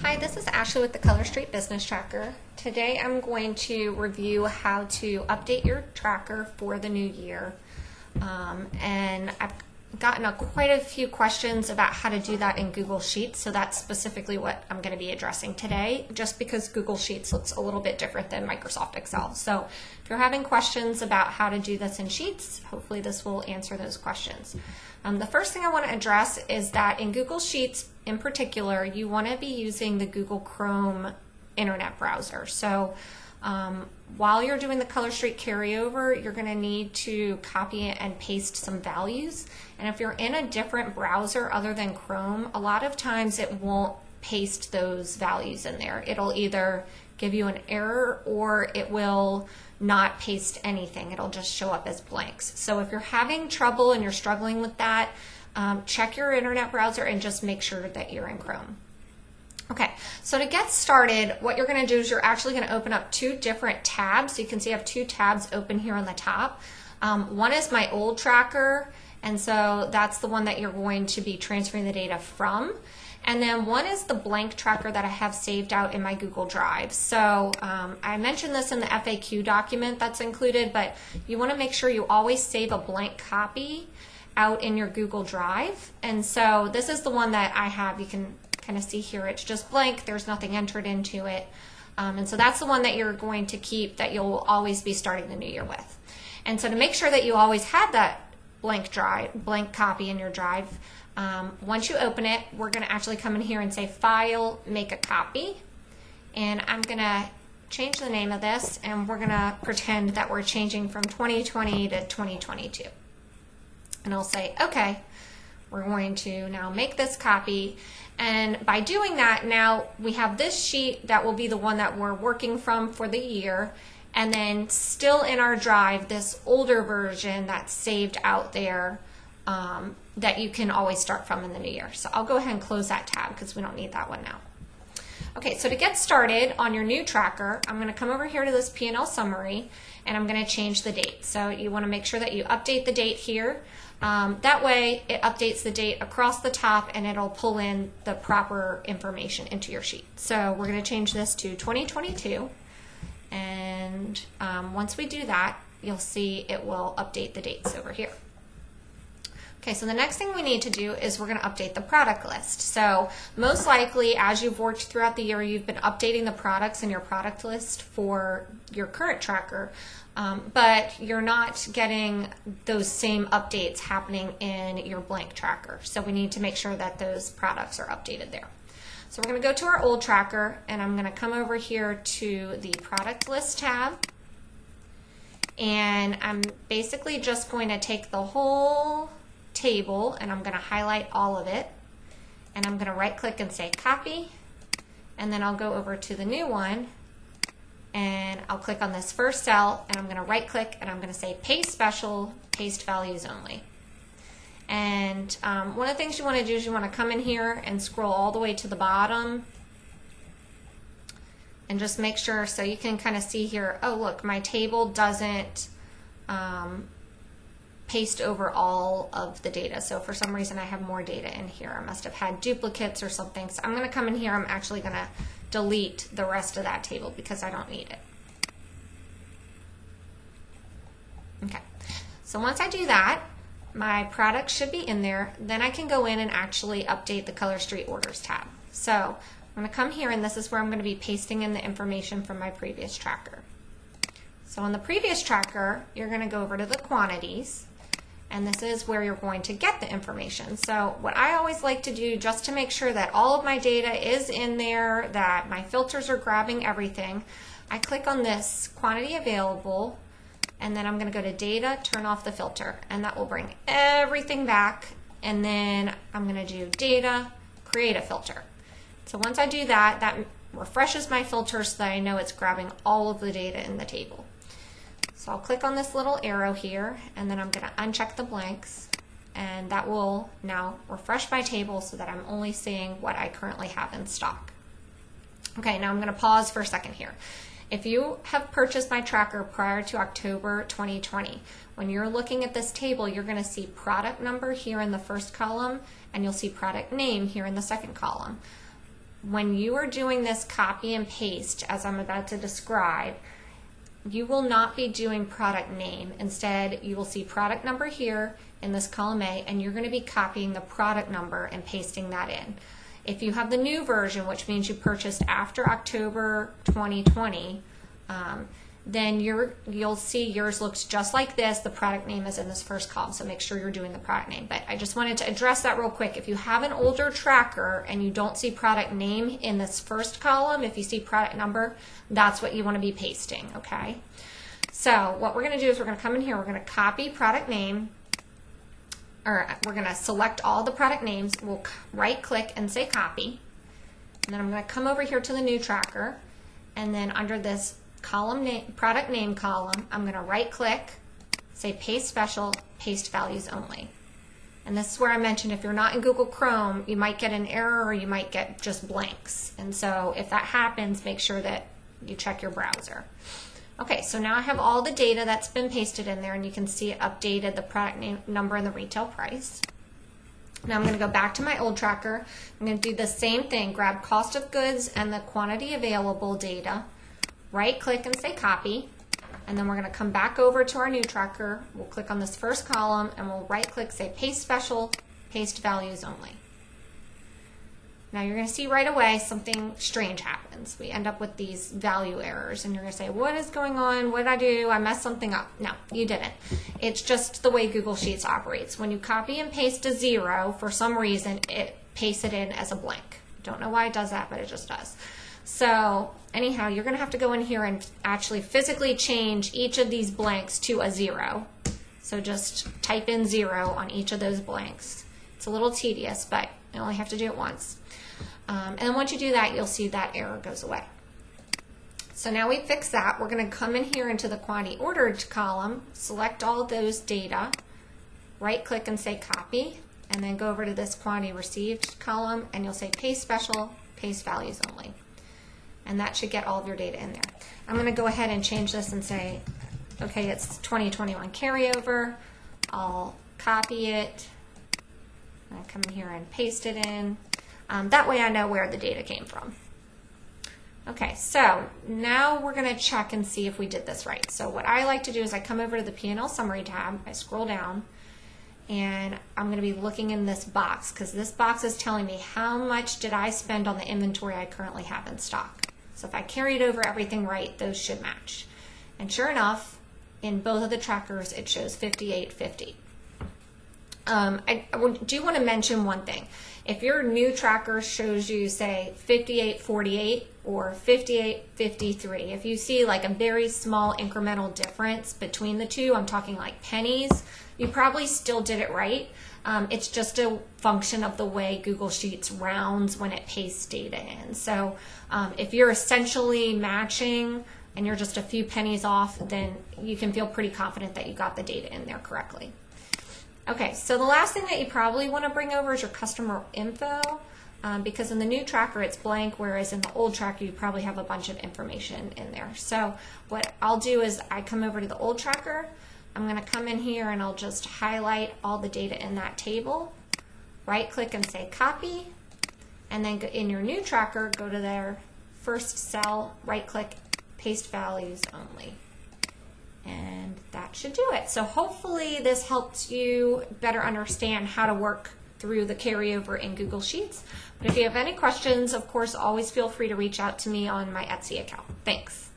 Hi, this is Ashley with the Color Street Business Tracker. Today I'm going to review how to update your tracker for the new year. And I've gotten quite a few questions about how to do that in Google Sheets, so that's specifically what I'm going to be addressing today, just because Google Sheets looks a little bit different than Microsoft Excel. So if you're having questions about how to do this in Sheets, hopefully this will answer those questions. The first thing I want to address is that in Google Sheets in particular, you want to be using the Google Chrome internet browser. So while you're doing the Color Street carryover, you're going to need to copy and paste some values. And if you're in a different browser other than Chrome, a lot of times it won't paste those values in there. It'll either give you an error or it will not paste anything. It'll just show up as blanks. So if you're having trouble and you're struggling with that, check your internet browser and just make sure that you're in Chrome. Okay, so to get started, what you're going to do is you're actually going to open up two different tabs. So you can see I have two tabs open here on the top. One is my old tracker, and so that's the one that you're going to be transferring the data from. And then one is the blank tracker that I have saved out in my Google Drive. So I mentioned this in the FAQ document that's included, but you want to make sure you always save a blank copy out in your Google Drive. And so this is the one that I have. You can kind of see here, it's just blank. There's nothing entered into it. And so that's the one that you're going to keep, that you'll always be starting the new year with. And so to make sure that you always have that blank copy in your drive, once you open it, we're going to actually come in here and say File, Make a Copy. And I'm going to change the name of this, and we're going to pretend that we're changing from 2020 to 2022. And I'll say, okay, we're going to now make this copy. And by doing that, now we have this sheet that will be the one that we're working from for the year. And then still in our drive, this older version that's saved out there that you can always start from in the new year. So I'll go ahead and close that tab because we don't need that one now. Okay, so to get started on your new tracker, I'm going to come over here to this P&L summary, and I'm going to change the date. So you want to make sure that you update the date here. That way it updates the date across the top and it'll pull in the proper information into your sheet. So we're going to change this to 2022, and once we do that, you'll see it will update the dates over here. Okay, so the next thing we need to do is we're going to update the product list. So most likely, as you've worked throughout the year, you've been updating the products in your product list for your current tracker, but you're not getting those same updates happening in your blank tracker. So we need to make sure that those products are updated there. So we're going to go to our old tracker, and I'm going to come over here to the product list tab. And I'm basically just going to take the whole table and I'm going to highlight all of it, and I'm going to right click and say copy, and then I'll go over to the new one and I'll click on this first cell, and I'm going to right click and I'm going to say paste special, paste values only. And one of the things you want to do is you want to come in here and scroll all the way to the bottom and just make sure, so you can kind of see here, oh look, my table doesn't paste over all of the data. So for some reason I have more data in here. I must have had duplicates or something. So I'm going to come in here. I'm actually going to delete the rest of that table because I don't need it. Okay. So once I do that, my product should be in there. Then I can go in and actually update the Color Street Orders tab. So I'm going to come here, and this is where I'm going to be pasting in the information from my previous tracker. So on the previous tracker, you're going to go over to the quantities, and this is where you're going to get the information. So what I always like to do, just to make sure that all of my data is in there, that my filters are grabbing everything, I click on this quantity available, and then I'm going to go to data, turn off the filter, and that will bring everything back. And then I'm going to do data, create a filter. So once I do that, that refreshes my filter so that I know it's grabbing all of the data in the table. So I'll click on this little arrow here, and then I'm going to uncheck the blanks, and that will now refresh my table so that I'm only seeing what I currently have in stock. Okay, now I'm going to pause for a second here. If you have purchased my tracker prior to October 2020, when you're looking at this table, you're going to see product number here in the first column, and you'll see product name here in the second column. when you are doing this copy and paste, as I'm about to describe, you will not be doing product name. Instead, you will see product number here in this column A, and you're going to be copying the product number and pasting that in. If you have the new version, which means you purchased after October 2020, then you'll see yours looks just like this. The product name is in this first column, so make sure you're doing the product name. But I just wanted to address that real quick. If you have an older tracker and you don't see product name in this first column, if you see product number, that's what you want to be pasting, okay? So what we're going to do is we're going to come in here, we're going to copy product name, or we're going to select all the product names. We'll right click and say copy. And then I'm going to come over here to the new tracker, and then under this column name, product name column, I'm going to right click, say paste special, paste values only. And this is where I mentioned if you're not in Google Chrome, you might get an error or you might get just blanks. And so if that happens, make sure that you check your browser. Okay, so now I have all the data that's been pasted in there, and you can see it updated the product name, number, and the retail price. Now I'm going to go back to my old tracker. I'm going to do the same thing, grab cost of goods and the quantity available data, right click and say copy, and then we're going to come back over to our new tracker. We'll click on this first column and we'll right click, say paste special, paste values only. Now you're going to see right away something strange happens. We end up with these value errors, and you're going to say, what is going on? What did I do? I messed something up. No, you didn't. It's just the way Google Sheets operates. When you copy and paste a 0, for some reason, it pastes it in as a blank. Don't know why it does that, but it just does. So anyhow, you're going to have to go in here and actually physically change each of these blanks to a 0. So just type in 0 on each of those blanks. It's a little tedious, but you only have to do it once. And then once you do that, you'll see that error goes away. So now we fix that. We're going to come in here into the quantity ordered column, select all of those data, right click and say copy, and then go over to this quantity received column, and you'll say paste special, paste values only. And that should get all of your data in there. I'm going to go ahead and change this and say, okay, it's 2021 carryover. I'll copy it. I come in here and paste it in. That way I know where the data came from. Okay, so now we're going to check and see if we did this right. So what I like to do is I come over to the P&L Summary tab, I scroll down, and I'm going to be looking in this box, because this box is telling me how much did I spend on the inventory I currently have in stock. So if I carried over everything right, those should match. And sure enough, in both of the trackers, it shows $58.50. I do want to mention one thing. If your new tracker shows you, say, $58.48 or $58.53, if you see like a very small incremental difference between the two, I'm talking like pennies, you probably still did it right. It's just a function of the way Google Sheets rounds when it pastes data in. So if you're essentially matching and you're just a few pennies off, then you can feel pretty confident that you got the data in there correctly. Okay, so the last thing that you probably want to bring over is your customer info, because in the new tracker it's blank, whereas in the old tracker you probably have a bunch of information in there. So what I'll do is I come over to the old tracker, I'm going to come in here and I'll just highlight all the data in that table, right click and say copy, and then in your new tracker go to their first cell, right click, paste values only. And that should do it. So hopefully this helped you better understand how to work through the carryover in Google Sheets. But if you have any questions, of course, always feel free to reach out to me on my Etsy account. Thanks.